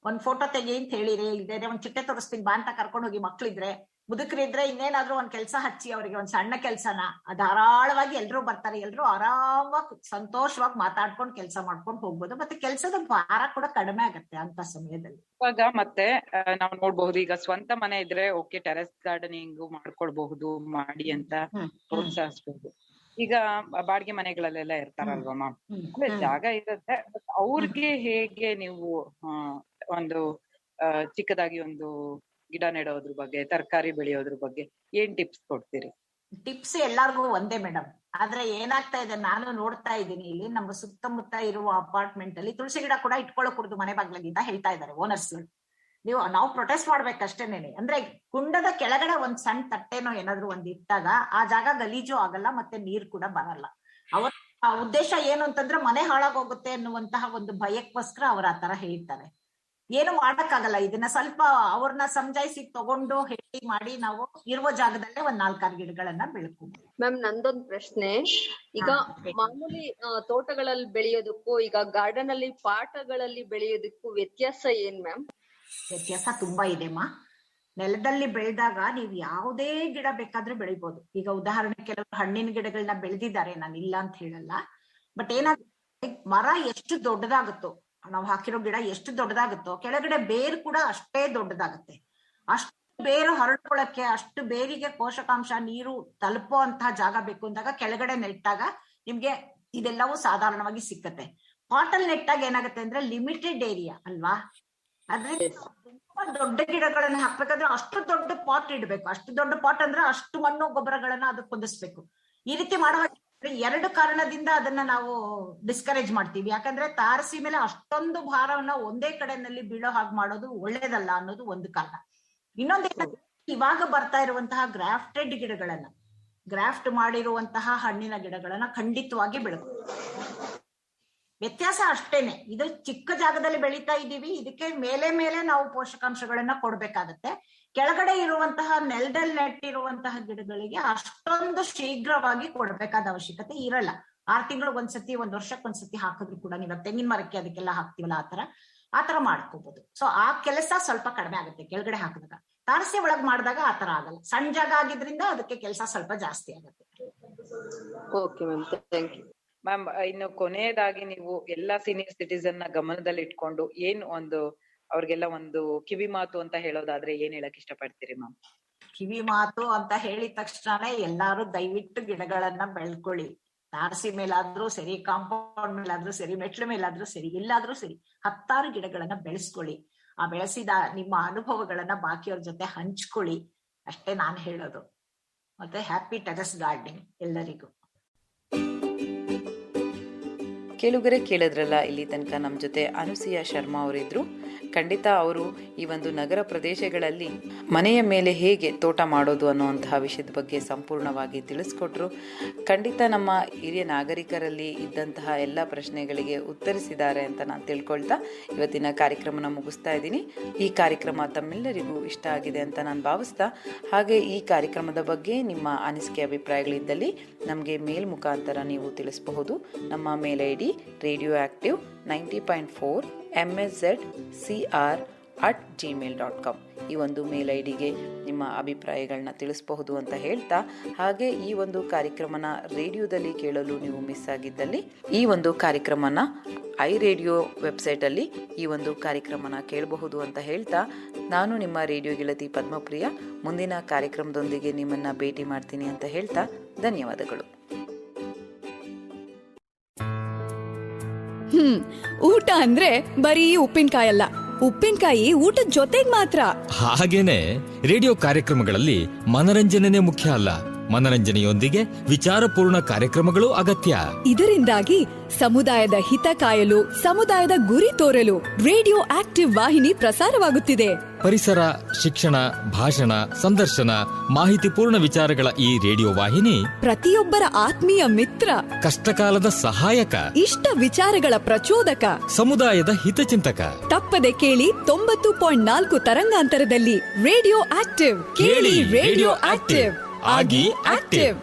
ಒಂದ್ ಫೋಟೋ ತೆಗಿ ಅಂತ ಹೇಳಿರಿ, ಇಲ್ದೇ ಒಂದ್ ಚಿಟ್ಟೆ ತೋರಿಸ್ತೀನಿ ಬಾ ಅಂತ ಕರ್ಕೊಂಡು ಹೋಗಿ, ಮಕ್ಳಿದ್ರೆ ಮುದುಕರಿದ್ರೆ ಇನ್ನೇನಾದ್ರೂ ಒಂದ್ ಕೆಲಸ ಹಚ್ಚಿ ಅವರಿಗೆ ಒಂದ್ ಸಣ್ಣ ಕೆಲ್ಸನ, ಧಾರಾಳವಾಗಿ ಎಲ್ರು ಬರ್ತಾರೆ, ಎಲ್ರು ಆರಾಮಾಗಿ ಸಂತೋಷವಾಗಿ ಮಾತಾಡ್ಕೊಂಡು ಕೆಲಸ ಮಾಡ್ಕೊಂಡು ಹೋಗ್ಬೋದು. ಮತ್ತೆ ಕೆಲ್ಸದ ಭಾರ ಕೂಡ ಕಡಿಮೆ ಆಗತ್ತೆ ಅಂತ ಸಮಯದಲ್ಲಿ.
ಇವಾಗ ಮತ್ತೆ ನಾವು ನೋಡ್ಬಹುದು, ಈಗ ಸ್ವಂತ ಮನೆ ಇದ್ರೆ ಓಕೆ ಟೆರೆಸ್ ಗಾರ್ಡನಿಂಗ್ ಮಾಡ್ಕೊಳ್ಬಹುದು, ಮಾಡಿ ಅಂತ ಪ್ರೋತ್ಸಾಹಿಸಬಹುದು. ಈಗ ಬಾಡಿಗೆ ಮನೆಗಳಲ್ಲೆಲ್ಲ ಇರ್ತಾರಲ್ವಮ್ಮ, ಅಂದ್ರೆ ಜಾಗ ಇರುತ್ತೆ, ಬಟ್ ಅವ್ರಿಗೆ ಹೇಗೆ ನೀವು ಒಂದು ಚಿಕ್ಕದಾಗಿ ಒಂದು ಗಿಡ ನೆಡೋದ್ರ ಬಗ್ಗೆ, ತರಕಾರಿ ಬೆಳೆಯೋದ್ರ ಬಗ್ಗೆ ಏನ್ ಟಿಪ್ಸ್ ಕೊಡ್ತೀರಿ?
ಟಿಪ್ಸ್ ಎಲ್ಲಾರ್ಗು ಒಂದೇ ಮೇಡಮ್. ಆದ್ರೆ ಏನಾಗ್ತಾ ಇದೆ, ನಾನು ನೋಡ್ತಾ ಇದ್ದೀನಿ ಇಲ್ಲಿ ನಮ್ಮ ಸುತ್ತಮುತ್ತ ಇರುವ ಅಪಾರ್ಟ್ಮೆಂಟ್ ಅಲ್ಲಿ ತುಳಸಿ ಗಿಡ ಕೂಡ ಇಟ್ಕೊಳ್ಳೋಕೂಡ್ದು ಮನೆ ಬಾಗ್ಲಿಂದ ಹೇಳ್ತಾ ಇದ್ದಾರೆ ಓನರ್ಸ್. ನಾವು ಪ್ರೊಟೆಸ್ಟ್ ಮಾಡ್ಬೇಕಷ್ಟೇನೇನೆ. ಅಂದ್ರೆ ಕುಂಡದ ಕೆಳಗಡೆ ಒಂದ್ ಸಣ್ಣ ತಟ್ಟೆನೋ ಏನಾದ್ರು ಒಂದ್ ಇಟ್ಟಾಗ ಆ ಜಾಗ ಗಲೀಜು ಆಗಲ್ಲ, ಮತ್ತೆ ನೀರ್ ಕೂಡ ಬರಲ್ಲ. ಅವರ ಉದ್ದೇಶ ಏನು ಅಂತಂದ್ರೆ ಮನೆ ಹಾಳಾಗೋಗುತ್ತೆ ಅನ್ನುವಂತಹ ಒಂದು ಭಯಕ್ಕೋಸ್ಕರ ಅವ್ರ ಆತರ ಹೇಳ್ತಾರೆ. ಏನು ಮಾಡಕ್ಕಾಗಲ್ಲ, ಇದನ್ನ ಸ್ವಲ್ಪ ಅವ್ರನ್ನ ಸಮಜಾಯಿಸಿ ತಗೊಂಡು ಹೇಳಿ ಮಾಡಿ ನಾವು ಇರುವ ಜಾಗದಲ್ಲೇ ಒಂದ್ 4-6 ಗಿಡಗಳನ್ನ ಬೆಳ್ಕೊಂಡು.
ಮ್ಯಾಮ್ ನಂದೊಂದ್ ಪ್ರಶ್ನೆ, ಈಗ ಮಾಮೂಲಿ ತೋಟಗಳಲ್ಲಿ ಬೆಳೆಯೋದಕ್ಕೂ ಈಗ ಗಾರ್ಡನ್ ಅಲ್ಲಿ ಪಾಟಗಳಲ್ಲಿ ಬೆಳೆಯೋದಕ್ಕೂ ವ್ಯತ್ಯಾಸ ಏನ್ ಮ್ಯಾಮ್?
ವ್ಯತ್ಯಾಸ ತುಂಬಾ ಇದೆಮ್ಮ. ನೆಲದಲ್ಲಿ ಬೆಳೆದಾಗ ನೀವು ಯಾವುದೇ ಗಿಡ ಬೇಕಾದ್ರೂ ಬೆಳಿಬಹುದು. ಈಗ ಉದಾಹರಣೆ ಕೆಲವರು ಹಣ್ಣಿನ ಗಿಡಗಳನ್ನ ಬೆಳೆದಿದ್ದಾರೆ, ನಾನು ಇಲ್ಲ ಅಂತ ಹೇಳಲ್ಲ. ಬಟ್ ಏನಾಗುತ್ತೆ, ಮರ ಎಷ್ಟು ದೊಡ್ಡದಾಗುತ್ತೋ, ನಾವು ಹಾಕಿರೋ ಗಿಡ ಎಷ್ಟು ದೊಡ್ಡದಾಗುತ್ತೋ ಕೆಳಗಡೆ ಬೇರು ಕೂಡ ಅಷ್ಟೇ ದೊಡ್ಡದಾಗುತ್ತೆ. ಅಷ್ಟು ಬೇರು ಹರಡ್ಕೊಳಕ್ಕೆ, ಅಷ್ಟು ಬೇರಿಗೆ ಪೋಷಕಾಂಶ ನೀರು ತಲುಪೋ ಅಂತಹ ಜಾಗ ಬೇಕು ಅಂದಾಗ ಕೆಳಗಡೆ ನೆಟ್ಟಾಗ ನಿಮ್ಗೆ ಇದೆಲ್ಲವೂ ಸಾಧಾರಣವಾಗಿ ಸಿಕ್ಕತ್ತೆ. ಪಾಟಲ್ ನೆಟ್ಟಾಗ ಏನಾಗುತ್ತೆ ಅಂದ್ರೆ ಲಿಮಿಟೆಡ್ ಏರಿಯಾ ಅಲ್ವಾ, ಆದ್ರೆ ತುಂಬಾ ದೊಡ್ಡ ಗಿಡಗಳನ್ನ ಹಾಕ್ಬೇಕಾದ್ರೆ ಅಷ್ಟು ದೊಡ್ಡ ಪಾಟ್ ಇಡ್ಬೇಕು. ಅಷ್ಟು ದೊಡ್ಡ ಪಾಟ್ ಅಂದ್ರೆ ಅಷ್ಟು ಮಣ್ಣು ಗೊಬ್ಬರಗಳನ್ನ ಅದಕ್ಕೆ ಹೊಂದಿಸ್ಬೇಕು. ಈ ರೀತಿ ಮಾಡುವಾಗ 2 ಕಾರಣದಿಂದ ಅದನ್ನ ನಾವು ಡಿಸ್ಕರೇಜ್ ಮಾಡ್ತೀವಿ. ಯಾಕಂದ್ರೆ ತಾರಸಿ ಮೇಲೆ ಅಷ್ಟೊಂದು ಭಾರವನ್ನ ಒಂದೇ ಕಡೆನಲ್ಲಿ ಬೀಳೋ ಹಾಗೆ ಮಾಡೋದು ಒಳ್ಳೇದಲ್ಲ ಅನ್ನೋದು ಒಂದು ಕಾರಣ. ಇನ್ನೊಂದೇನಂದ್ರೆ ಇವಾಗ ಬರ್ತಾ ಇರುವಂತಹ ಗ್ರಾಫ್ಟೆಡ್ ಗಿಡಗಳನ್ನ, ಗ್ರಾಫ್ಟ್ ಮಾಡಿರುವಂತಹ ಹಣ್ಣಿನ ಗಿಡಗಳನ್ನ ಖಂಡಿತವಾಗಿ ಬೆಳಕು. ವ್ಯತ್ಯಾಸ ಅಷ್ಟೇನೆ, ಇದು ಚಿಕ್ಕ ಜಾಗದಲ್ಲಿ ಬೆಳೀತಾ ಇದ್ದೀವಿ, ಇದಕ್ಕೆ ಮೇಲೆ ಮೇಲೆ ನಾವು ಪೋಷಕಾಂಶಗಳನ್ನ ಕೊಡ್ಬೇಕಾಗತ್ತೆ. ಕೆಳಗಡೆ ಇರುವಂತಹ ನೆಲದಲ್ಲಿ ನೆಟ್ಟಿರುವಂತಹ ಗಿಡಗಳಿಗೆ ಅಷ್ಟೊಂದು ಶೀಘ್ರವಾಗಿ ಕೊಡ್ಬೇಕಾದ ಅವಶ್ಯಕತೆ ಇರಲ್ಲ. 6 ತಿಂಗಳಿಗೆ ಒಂದ್ಸತಿ, 1 ವರ್ಷಕ್ಕೊಂದ್ಸತಿ ಹಾಕಿದ್ರು ಕೂಡ, ನೀವು ತೆಂಗಿನ ಮರಕ್ಕೆ ಅದಕ್ಕೆಲ್ಲ ಹಾಕ್ತಿವಲ್ಲ ಆತರ ಮಾಡ್ಕೋಬಹುದು. ಸೊ ಆ ಕೆಲಸ ಸ್ವಲ್ಪ ಕಡಿಮೆ ಆಗುತ್ತೆ ಕೆಳಗಡೆ ಹಾಕಿದಾಗ. ತಾರಸಿ ಒಳಗ್ ಮಾಡಿದಾಗ ಆತರ ಆಗಲ್ಲ, ಸಣ್ಣ ಜಾಗ ಆಗಿದ್ರಿಂದ ಅದಕ್ಕೆ ಕೆಲಸ ಸ್ವಲ್ಪ ಜಾಸ್ತಿ ಆಗುತ್ತೆ.
Okay ma'am, thank you
ma'am. ಇನ್ನು ಕೊನೆಯದಾಗಿ ನೀವು ಎಲ್ಲಾ ಸೀನಿಯರ್ ಸಿಟಿಸನ್ ನ ಗಮನದಲ್ಲಿ ಇಟ್ಕೊಂಡು ಏನ್ ಒಂದು ಅವ್ರಿಗೆಲ್ಲ ಒಂದು ಕಿವಿ ಮಾತು ಅಂತ ಹೇಳೋದಾದ್ರೆ ಏನ್ ಹೇಳಕ್ ಇಷ್ಟಪಡ್ತೀರಿ ಮ್ಯಾಮ್?
ಕಿವಿ ಮಾತು ಅಂತ ಹೇಳಿದ ತಕ್ಷಣನೇ ಎಲ್ಲಾರು ದಯವಿಟ್ಟು ಗಿಡಗಳನ್ನ ಬೆಳ್ಕೊಳ್ಳಿ. ತಾರಸಿ ಮೇಲಾದ್ರೂ ಸರಿ, ಕಾಂಪೌಂಡ್ ಮೇಲಾದ್ರೂ ಸರಿ, ಮೆಟ್ಲು ಮೇಲಾದ್ರೂ ಸರಿ, ಎಲ್ಲಾದ್ರೂ ಸರಿ 10 ಗಿಡಗಳನ್ನ ಬೆಳೆಸ್ಕೊಳ್ಳಿ. ಆ ಬೆಳೆಸಿದ ನಿಮ್ಮ ಅನುಭವಗಳನ್ನ ಬಾಕಿಯವ್ರ ಜೊತೆ ಹಂಚ್ಕೊಳ್ಳಿ, ಅಷ್ಟೇ ನಾನು ಹೇಳೋದು. ಮತ್ತೆ ಹ್ಯಾಪಿ ಟೆರೆಸ್ ಗಾರ್ಡನಿಂಗ್ ಎಲ್ಲರಿಗೂ.
ಕೇಳುಗರೆ ಕೇಳಿದ್ರಲ್ಲ, ಇಲ್ಲಿ ತನಕ ನಮ್ಮ ಜೊತೆ ಅನುಸೂಯ ಶರ್ಮಾ ಅವರಿದ್ರು. ಖಂಡಿತ ಅವರು ಈ ಒಂದು ನಗರ ಪ್ರದೇಶಗಳಲ್ಲಿ ಮನೆಯ ಮೇಲೆ ಹೇಗೆ ತೋಟ ಮಾಡೋದು ಅನ್ನುವಂತಹ ವಿಷಯದ ಬಗ್ಗೆ ಸಂಪೂರ್ಣವಾಗಿ ತಿಳಿಸ್ಕೊಟ್ರು. ಖಂಡಿತ ನಮ್ಮ ಹಿರಿಯ ನಾಗರಿಕರಲ್ಲಿ ಇದ್ದಂತಹ ಎಲ್ಲ ಪ್ರಶ್ನೆಗಳಿಗೆ ಉತ್ತರಿಸಿದ್ದಾರೆ ಅಂತ ನಾನು ತಿಳ್ಕೊಳ್ತಾ ಇವತ್ತಿನ ಕಾರ್ಯಕ್ರಮನ ಮುಗಿಸ್ತಾ ಇದ್ದೀನಿ. ಈ ಕಾರ್ಯಕ್ರಮ ತಮ್ಮೆಲ್ಲರಿಗೂ ಇಷ್ಟ ಆಗಿದೆ ಅಂತ ನಾನು ಭಾವಿಸ್ತಾ, ಹಾಗೆ ಈ ಕಾರ್ಯಕ್ರಮದ ಬಗ್ಗೆ ನಿಮ್ಮ ಅನಿಸಿಕೆ ಅಭಿಪ್ರಾಯಗಳಿದ್ದಲ್ಲಿ ನಮಗೆ ಮೇಲ್ ಮುಖಾಂತರ ನೀವು ತಿಳಿಸಬಹುದು. ನಮ್ಮ ಮೇಲ್ ID radioactive 90.4 mszcr@gmail.com ಈ ಒಂದು ಮೇಲ್ ಐಡಿಗೆ ನಿಮ್ಮ ಅಭಿಪ್ರಾಯಗಳನ್ನ ತಿಳಿಸಬಹುದು ಅಂತ ಹೇಳ್ತಾ, ಹಾಗೆ ಈ ಒಂದು ಕಾರ್ಯಕ್ರಮನ ರೇಡಿಯೋದಲ್ಲಿ ಕೇಳಲು ನೀವು ಮಿಸ್ ಆಗಿದ್ದಲ್ಲಿ ಈ ಒಂದು ಕಾರ್ಯಕ್ರಮನ iRadio ವೆಬ್ಸೈಟಲ್ಲಿ ಈ ಒಂದು ಕಾರ್ಯಕ್ರಮನ ಕೇಳಬಹುದು ಅಂತ ಹೇಳ್ತಾ, ನಾನು ನಿಮ್ಮ ರೇಡಿಯೋ ಗೆಳತಿ ಪದ್ಮಪ್ರಿಯ ಮುಂದಿನ ಕಾರ್ಯಕ್ರಮದೊಂದಿಗೆ ನಿಮ್ಮನ್ನ ಭೇಟಿ ಮಾಡ್ತೀನಿ ಅಂತ ಹೇಳ್ತಾ ಧನ್ಯವಾದಗಳು.
ಊಟ ಅಂದ್ರೆ ಬರೀ ಉಪ್ಪಿನಕಾಯಿ ಅಲ್ಲ, ಉಪ್ಪಿನಕಾಯಿ ಊಟದ ಜೊತೆಗ್ ಮಾತ್ರ.
ಹಾಗೇನೆ ರೇಡಿಯೋ ಕಾರ್ಯಕ್ರಮಗಳಲ್ಲಿ ಮನರಂಜನೆ ಮುಖ್ಯ ಅಲ್ಲ, ಮನರಂಜನೆಯೊಂದಿಗೆ ವಿಚಾರಪೂರ್ಣ ಕಾರ್ಯಕ್ರಮಗಳು ಅಗತ್ಯ.
ಇದರಿಂದಾಗಿ ಸಮುದಾಯದ ಹಿತ ಕಾಯಲು, ಸಮುದಾಯದ ಗುರಿ ತೋರಲು ರೇಡಿಯೋ ಆಕ್ಟಿವ್ ವಾಹಿನಿ ಪ್ರಸಾರವಾಗುತ್ತಿದೆ.
ಪರಿಸರ, ಶಿಕ್ಷಣ, ಭಾಷಣ, ಸಂದರ್ಶನ, ಮಾಹಿತಿಪೂರ್ಣ ವಿಚಾರಗಳ ಈ ರೇಡಿಯೋ ವಾಹಿನಿ
ಪ್ರತಿಯೊಬ್ಬರ ಆತ್ಮೀಯ ಮಿತ್ರ,
ಕಷ್ಟಕಾಲದ ಸಹಾಯಕ,
ಇಷ್ಟ ವಿಚಾರಗಳ ಪ್ರಚೋದಕ,
ಸಮುದಾಯದ ಹಿತಚಿಂತಕ.
ತಪ್ಪದೆ ಕೇಳಿ 90.4 ತರಂಗಾಂತರದಲ್ಲಿ ರೇಡಿಯೋ ಆಕ್ಟಿವ್. ಕೇಳಿ ರೇಡಿಯೋ ಆಕ್ಟಿವ್, ಆಗಿ ಆಕ್ಟಿವ್.